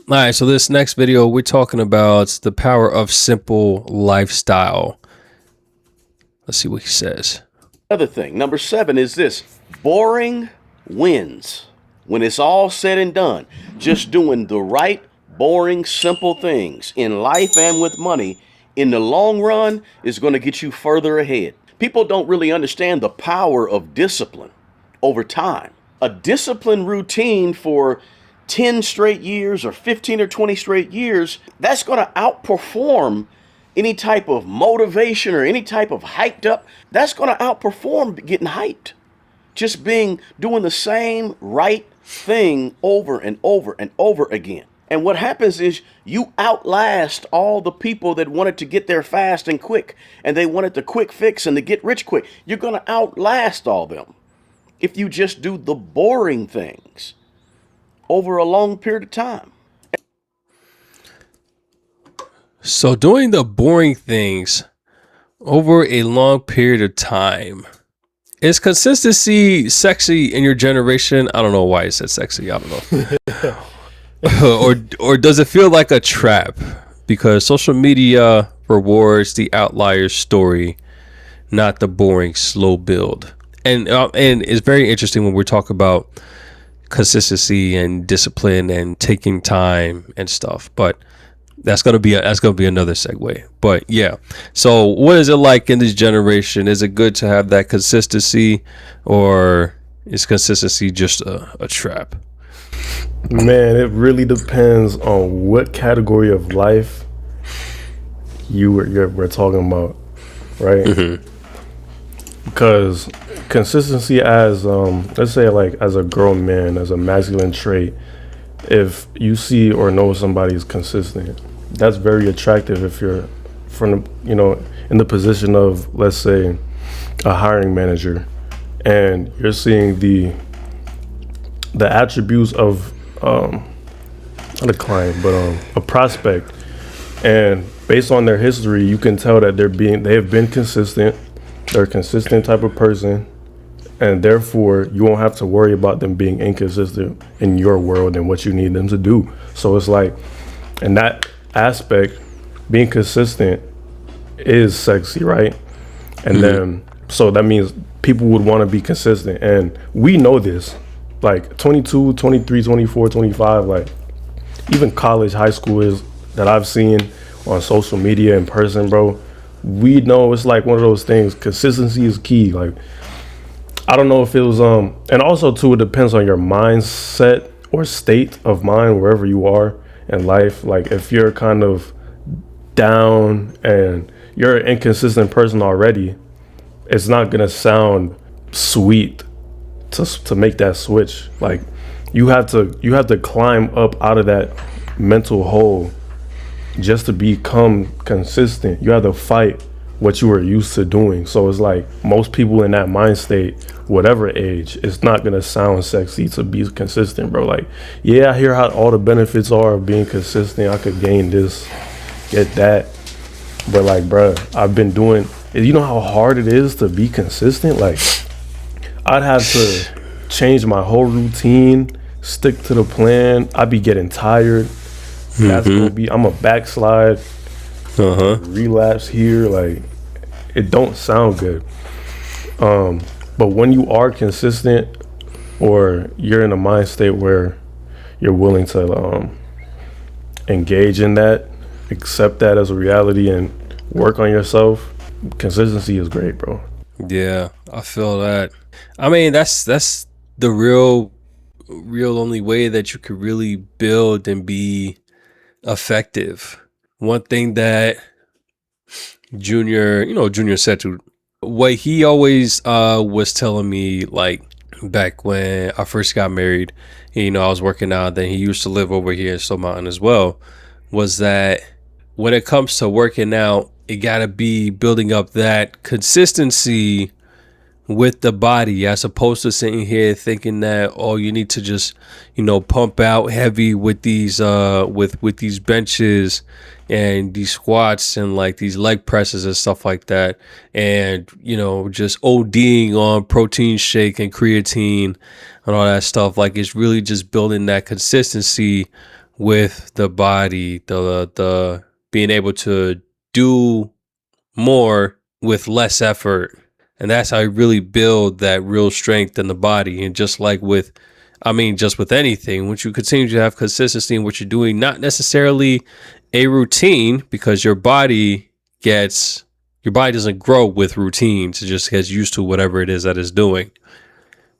All right, so this next video, we're talking about the power of simple lifestyle. Let's see what he says. Other thing, number 7 is this: boring wins. When it's all said and done, just doing the right, boring, simple things in life and with money, in the long run, is going to get you further ahead. People don't really understand the power of discipline over time. A disciplined routine for 10 straight years or 15 or 20 straight years, that's going to outperform any type of motivation or any type of hyped up. That's going to outperform getting hyped. Just doing the same right thing over and over and over again. And what happens is you outlast all the people that wanted to get there fast and quick, and they wanted the quick fix and to get rich quick. You're going to outlast all them if you just do the boring things over a long period of time. So doing the boring things over a long period of time. Is consistency sexy in your generation? I don't know why it said sexy. I don't know. or does it feel like a trap? Because social media rewards the outlier story, not the boring slow build. And it's very interesting when we're talking about consistency and discipline and taking time and stuff. But that's gonna be another segue. But yeah, so what is it like in this generation? Is it good to have that consistency, or is consistency just a trap? Man, it really depends on what category of life we're talking about, right? Mm-hmm. Because consistency as let's say like as a grown man, as a masculine trait, if you see or know somebody's consistent, that's very attractive if you're in the position of, let's say, a hiring manager, and you're seeing the attributes of not a client but a prospect, and based on their history you can tell that they have been consistent. They're a consistent type of person, and therefore you won't have to worry about them being inconsistent in your world and what you need them to do. So it's like, in that aspect, being consistent is sexy, right? And then so that means people would want to be consistent, and we know this. Like 22, 23, 24, 25, like even college, high school is that I've seen on social media in person, bro. We know it's like one of those things. Consistency is key. Like, I don't know if it was and also too, it depends on your mindset or state of mind wherever you are in life. Like if you're kind of down and you're an inconsistent person already, it's not gonna sound sweet to make that switch. Like you have to climb up out of that mental hole just to become consistent. You have to fight what you were used to doing. So it's like most people in that mind state, whatever age, it's not gonna sound sexy to be consistent, bro. Like, yeah, I hear how all the benefits are of being consistent. I could gain this, get that, but like, bro, I've been doing. You know how hard it is to be consistent. Like, I'd have to change my whole routine, stick to the plan. I'd be getting tired. That's gonna be. I'm a backslide. Relapse here. Like, it don't sound good. But when you are consistent, or you're in a mind state where you're willing to engage in that, accept that as a reality, and work on yourself, consistency is great, bro. Yeah, I feel that. I mean, that's the real only way that you could really build and be effective. One thing that Junior said to what he always was telling me, like back when I first got married, I was working out, then he used to live over here in Stone Mountain as well, was that when it comes to working out, it gotta be building up that consistency with the body, as opposed to sitting here thinking that, oh, you need to just pump out heavy with these with these benches and these squats and like these leg presses and stuff like that, and just ODing on protein shake and creatine and all that stuff. Like, it's really just building that consistency with the body, the being able to do more with less effort. And that's how you really build that real strength in the body. And just like with, just with anything, once you continue to have consistency in what you're doing, not necessarily a routine, because your body doesn't grow with routines. It just gets used to whatever it is that it's doing.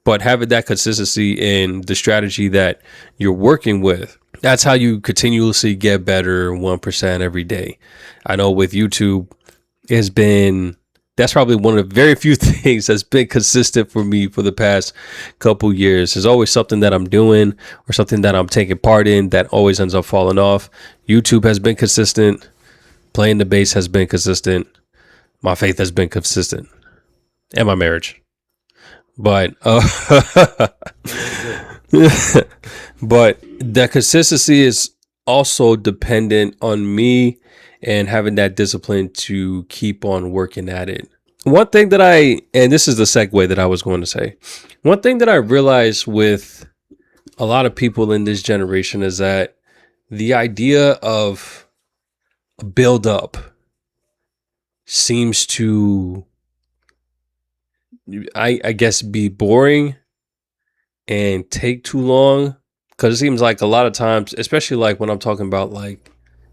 But having that consistency in the strategy that you're working with, that's how you continuously get better 1% every day. I know with YouTube, that's probably one of the very few things that's been consistent for me for the past couple years. There's always something that I'm doing or something that I'm taking part in that always ends up falling off. YouTube has been consistent. Playing the bass has been consistent. My faith has been consistent. And my marriage. But but that consistency is also dependent on me and having that discipline to keep on working at it. One thing that and this is the segue that I was going to say, one thing that I realized with a lot of people in this generation is that the idea of a build up seems to, I guess, be boring and take too long, because it seems like a lot of times, especially like when I'm talking about like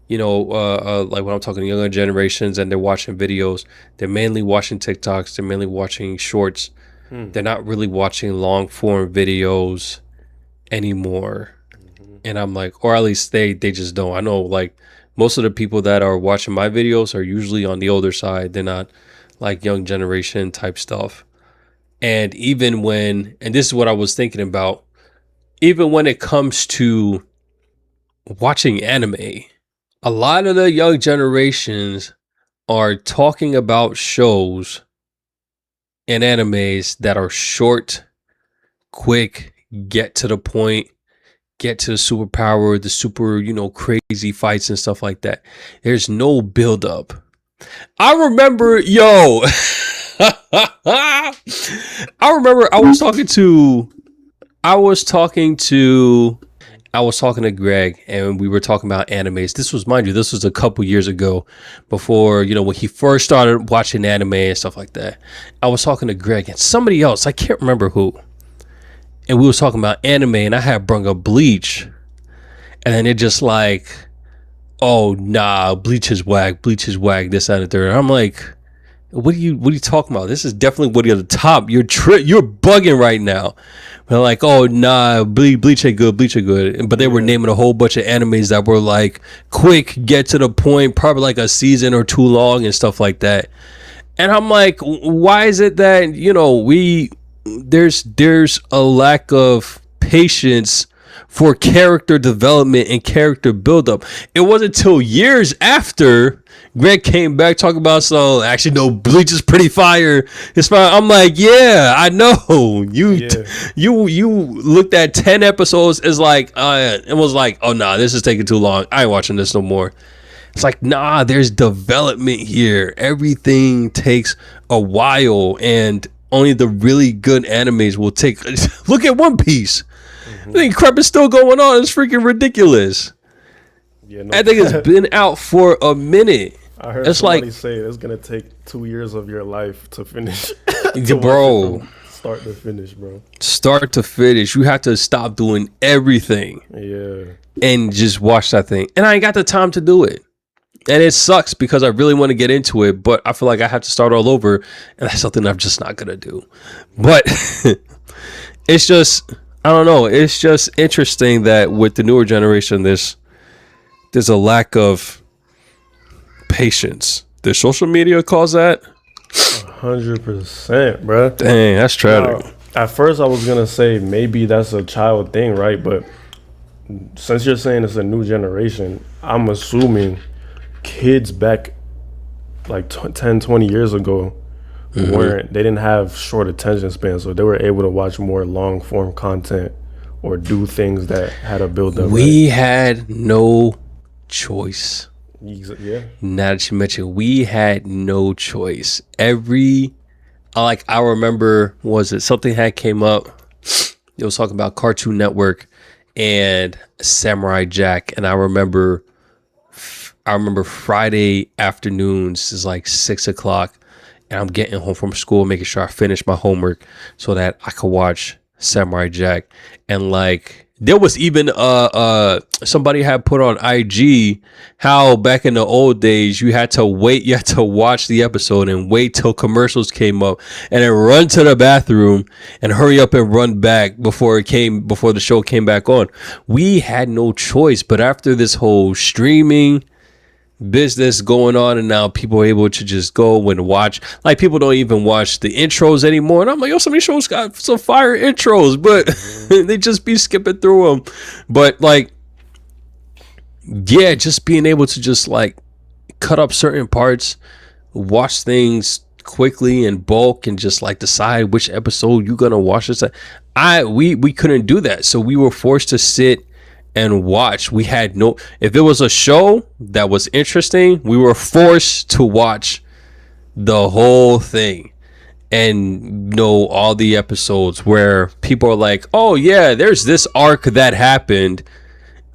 when I'm talking to younger generations and they're watching videos, they're mainly watching TikToks, they're mainly watching shorts. They're not really watching long form videos anymore. And I'm like, or at least they just don't. I know like most of the people that are watching my videos are usually on the older side. They're not like young generation type stuff. And this is what I was thinking about, even when it comes to watching anime, a lot of the young generations are talking about shows and animes that are short, quick, get to the point, get to the superpower, the super, crazy fights and stuff like that. There's no build up. I remember, I was talking to Greg, and we were talking about animes. This was a couple years ago, before, when he first started watching anime and stuff like that. I was talking to Greg and somebody else, I can't remember who. And we was talking about anime, and I had brung up Bleach. And then it just like, oh nah, Bleach is whack, this, that, and the third. I'm like, what are you talking about? This is definitely one of the top. You're bugging right now. They're like, oh nah, Bleach ain't good. But they were naming a whole bunch of animes that were like quick, get to the point, probably like a season or two long and stuff like that. And I'm like, why is it that there's a lack of patience for character development and character buildup? It wasn't until years after Greg came back talking about, so actually no, Bleach is pretty fire. It's fire. I'm like, yeah, I know. You looked at 10 episodes as like it was like, oh nah, this is taking too long. I ain't watching this no more. It's like, nah, there's development here. Everything takes a while, and only the really good animes will take. Look at One Piece. I think crap is still going on. It's freaking ridiculous. Yeah, no, I think it's been out for a minute. I heard somebody say it's gonna take 2 years of your life to finish. Bro, start to finish, bro. Start to finish. You have to stop doing everything. Yeah. And just watch that thing. And I ain't got the time to do it. And it sucks because I really want to get into it, but I feel like I have to start all over, and that's something I'm just not gonna do. But it's just, I don't know. It's just interesting that with the newer generation, there's a lack of patience. Does social media cause that? 100%, bro. Dang, that's tragic. At first, I was gonna say maybe that's a child thing, right? But since you're saying it's a new generation, I'm assuming kids back like 10, 20 years ago they didn't have short attention spans, so they were able to watch more long form content or do things that had a build up. We had no choice. Yeah. Now that you mentioned, we had no choice. I remember, was it something had came up? It was talking about Cartoon Network. and Samurai Jack. And I remember Friday afternoons is like 6 o'clock, and I'm getting home from school, making sure I finish my homework so that I could watch Samurai Jack. And like, there was even somebody had put on IG how back in the old days you had to watch the episode and wait till commercials came up and then run to the bathroom and hurry up and run back before the show came back on. We had no choice. But after this whole streaming business going on, and now people are able to just go and watch, like, people don't even watch the intros anymore, and I'm like, yo, some of these shows got some fire intros, but they just be skipping through them. But like, yeah, just being able to just like cut up certain parts, watch things quickly in bulk, and just like decide which episode you're gonna watch. We couldn't do that, so we were forced to sit and watch. We had no, if it was a show that was interesting, we were forced to watch the whole thing and know all the episodes, where people are like, oh yeah, there's this arc that happened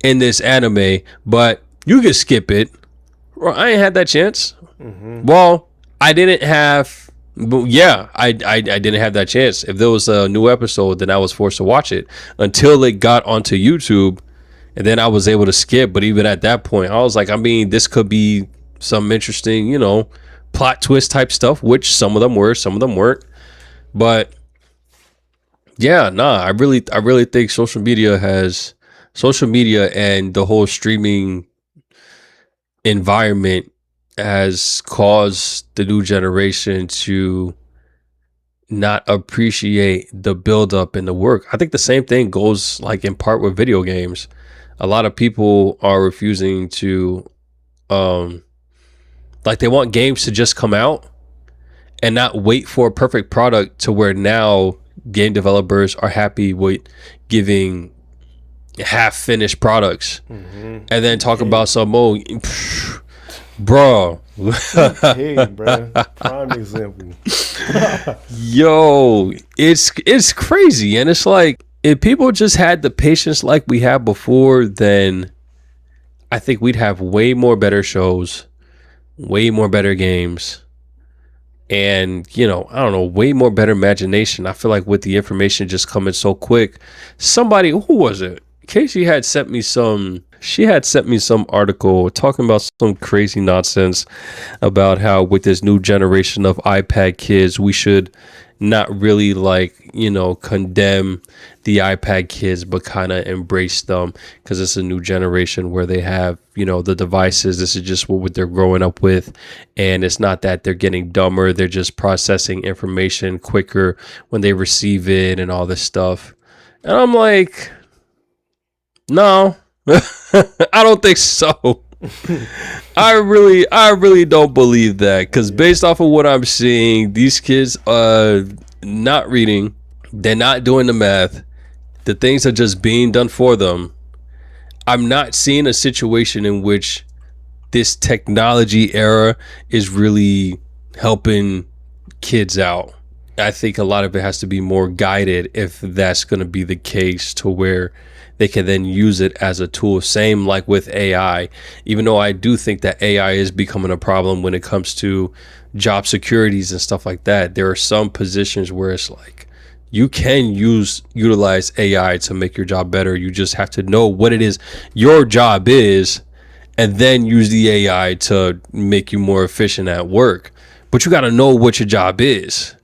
in this anime, but you can skip it. Well, I ain't had that chance. Well, I didn't have, but yeah, I didn't have that chance. If there was a new episode, then I was forced to watch it until it got onto YouTube. And then I was able to skip. But even at that point, I was like, I mean, this could be some interesting, plot twist type stuff, which some of them were, some of them weren't. But yeah, I really think social media and the whole streaming environment has caused the new generation to not appreciate the buildup and the work. I think the same thing goes like in part with video games. A lot of people are refusing to, like, they want games to just come out and not wait for a perfect product, to where now game developers are happy with giving half finished products, and then talk about some bro. Hey, bro. Prime example. Yo, it's crazy. And it's like, if people just had the patience like we had before, then I think we'd have way more better shows, way more better games, and I don't know, way more better imagination. I feel like with the information just coming so quick, somebody, who was it? Casey had sent me some article talking about some crazy nonsense about how with this new generation of iPad kids, we should not really condemn the iPad kids, but kind of embrace them, because it's a new generation where they have, the devices. This is just what they're growing up with. And it's not that they're getting dumber. They're just processing information quicker when they receive it and all this stuff. And I'm like, no, I don't think so. I really don't believe that, because based off of what I'm seeing, these kids are not reading, they're not doing the math, the things are just being done for them. I'm not seeing a situation in which this technology era is really helping kids out. I think a lot of it has to be more guided, if that's going to be the case, to where they can then use it as a tool. Same like with AI. Even though I do think that AI is becoming a problem when it comes to job securities and stuff like that, there are some positions where it's like, you can utilize AI to make your job better. You just have to know what it is your job is, and then use the AI to make you more efficient at work. But you got to know what your job is.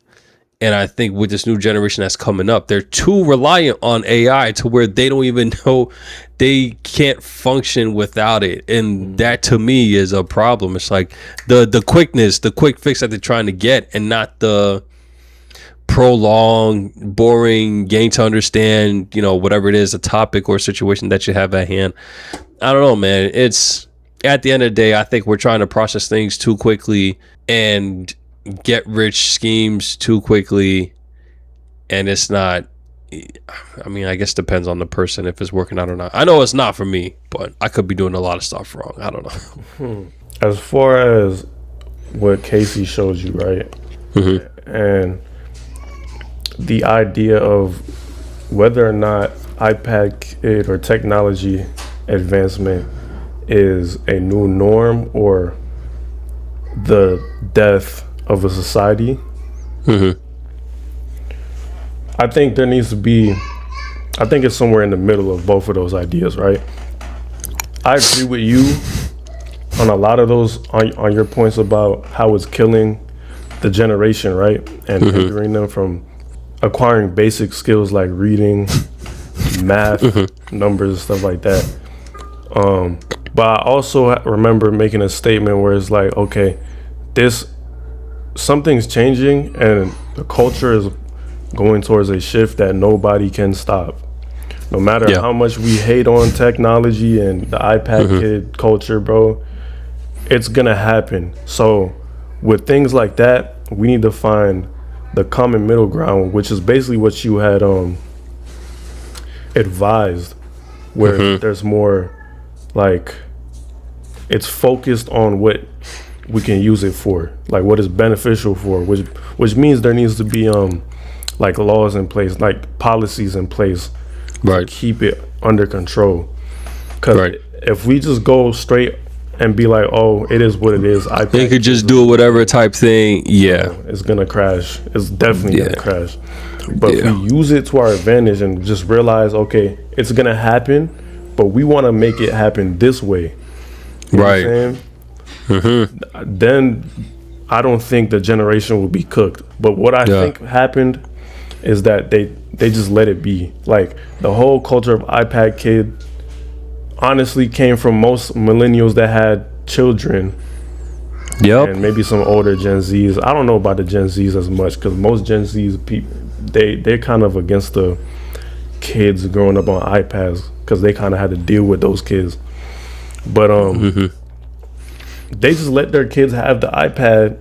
And I think with this new generation that's coming up, they're too reliant on AI to where they don't even know, they can't function without it. And that to me is a problem. It's like the quickness, the quick fix that they're trying to get, and not the prolonged, boring, gain to understand, whatever it is, a topic or situation that you have at hand. I don't know, man. It's, at the end of the day, I think we're trying to process things too quickly and get rich schemes too quickly, and it's not, I mean, I guess it depends on the person if it's working out or not. I know it's not for me, but I could be doing a lot of stuff wrong. I don't know. As far as what Casey showed you, right? And the idea of whether or not iPad kid or technology advancement is a new norm or the death of a society. I think there needs to be, I think it's somewhere in the middle of both of those ideas, right? I agree with you on a lot of those, on your points about how it's killing the generation, right? And hindering them from acquiring basic skills like reading, math, numbers, stuff like that. But I also remember making a statement where it's like, okay, something's changing and the culture is going towards a shift that nobody can stop. No matter how much we hate on technology and the iPad kid culture, bro, it's gonna happen. So with things like that, we need to find the common middle ground, which is basically what you had advised, where there's more like it's focused on what we can use it for, like what is beneficial for, which means there needs to be like laws in place, like policies in place, to keep it under control. Because if we just go straight and be like, oh, it is what it is, they could just do whatever type thing, it's gonna crash. It's definitely gonna crash. But if we use it to our advantage and just realize, okay, it's gonna happen, but we want to make it happen this way, you know what I'm saying? Then I don't think the generation will be cooked. But what I think happened is that they just let it be. Like the whole culture of iPad kid honestly came from most millennials that had children. And maybe some older Gen Zs. I don't know about the Gen Zs as much because most Gen Zs people they're kind of against the kids growing up on iPads because they kind of had to deal with those kids. But they just let their kids have the iPad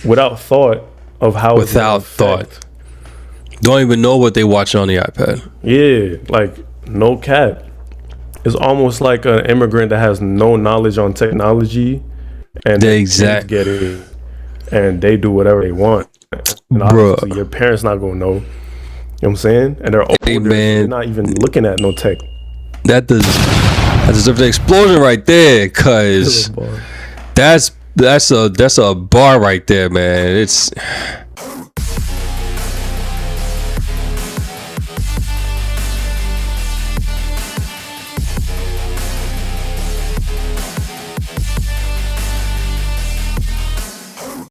without thought of how don't even know what they watch on the iPad. Like no cap. It's almost like an immigrant that has no knowledge on technology and they get it and they do whatever they want. And obviously your parents not gonna know. You know what I'm saying? And they're older, they're not even looking at no tech. That deserves an explosion right there, cause that's a bar right there, man. It's